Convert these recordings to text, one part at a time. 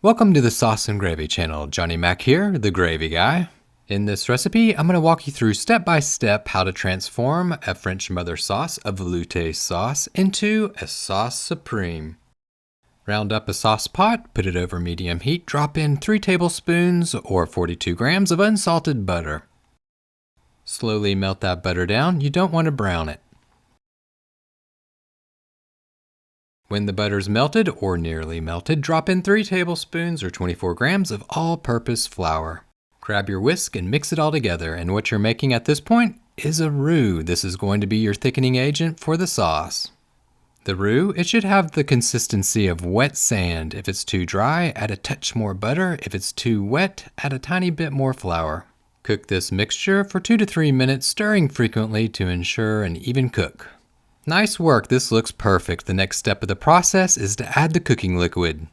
Welcome to the Sauce and Gravy channel. Johnny Mac here, the gravy guy. In this recipe, I'm going to walk you through step by step how to transform a French mother sauce, a velouté sauce, into a sauce supreme. Round up a sauce pot, put it over medium heat, drop in 3 tablespoons or 42 grams of unsalted butter. Slowly melt that butter down. You don't want to brown it. When the butter's melted or nearly melted, drop in 3 tablespoons or 24 grams of all-purpose flour. Grab your whisk and mix it all together, and what you're making at this point is a roux. This is going to be your thickening agent for the sauce. The roux, it should have the consistency of wet sand. If it's too dry, add a touch more butter. If it's too wet, add a tiny bit more flour. Cook this mixture for 2 to 3 minutes, stirring frequently to ensure an even cook. Nice work, this looks perfect. The next step of the process is to add the cooking liquid.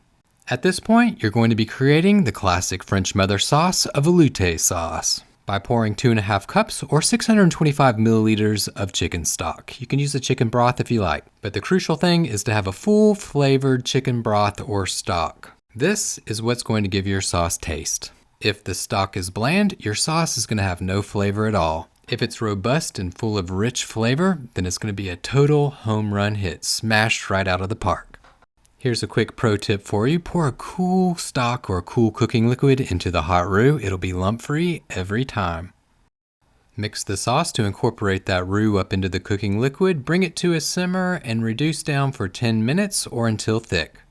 At this point, you're going to be creating the classic French mother sauce, a velouté sauce, by pouring 2.5 cups or 625 milliliters of chicken stock. You can use the chicken broth if you like, but the crucial thing is to have a full flavored chicken broth or stock. This is what's going to give your sauce taste. If the stock is bland, your sauce is going to have no flavor at all. If it's robust and full of rich flavor, then it's going to be a total home run hit, smashed right out of the park. Here's a quick pro tip for you. Pour a cool stock or a cool cooking liquid into the hot roux. It'll be lump-free every time. Mix the sauce to incorporate that roux up into the cooking liquid, bring it to a simmer, and reduce down for 10 minutes or until thick.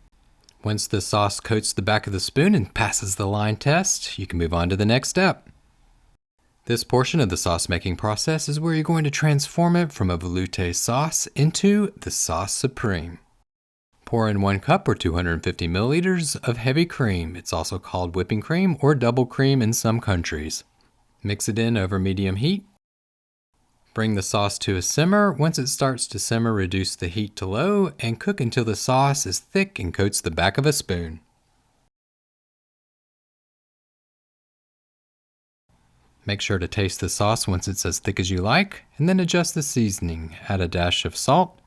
Once the sauce coats the back of the spoon and passes the line test, you can move on to the next step. This portion of the sauce making process is where you're going to transform it from a velouté sauce into the Sauce Suprême. Pour in 1 cup or 250 milliliters of heavy cream. It's also called whipping cream or double cream in some countries. Mix it in over medium heat. Bring the sauce to a simmer. Once it starts to simmer, reduce the heat to low and cook until the sauce is thick and coats the back of a spoon. Make sure to taste the sauce once it's as thick as you like, and then adjust the seasoning. Add a dash of salt,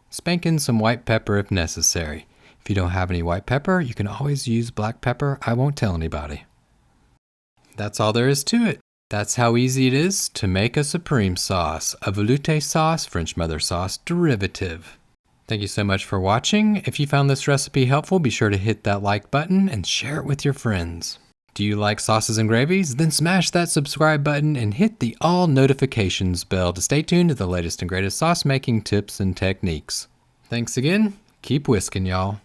spank in some white pepper if necessary. If you don't have any white pepper, you can always use black pepper. I won't tell anybody. That's all there is to it. That's how easy it is to make a supreme sauce, a velouté sauce, French mother sauce derivative. Thank you so much for watching. If you found this recipe helpful, be sure to hit that like button and share it with your friends. Do you like sauces and gravies? Then smash that subscribe button and hit the all notifications bell to stay tuned to the latest and greatest sauce making tips and techniques. Thanks again. Keep whisking, y'all.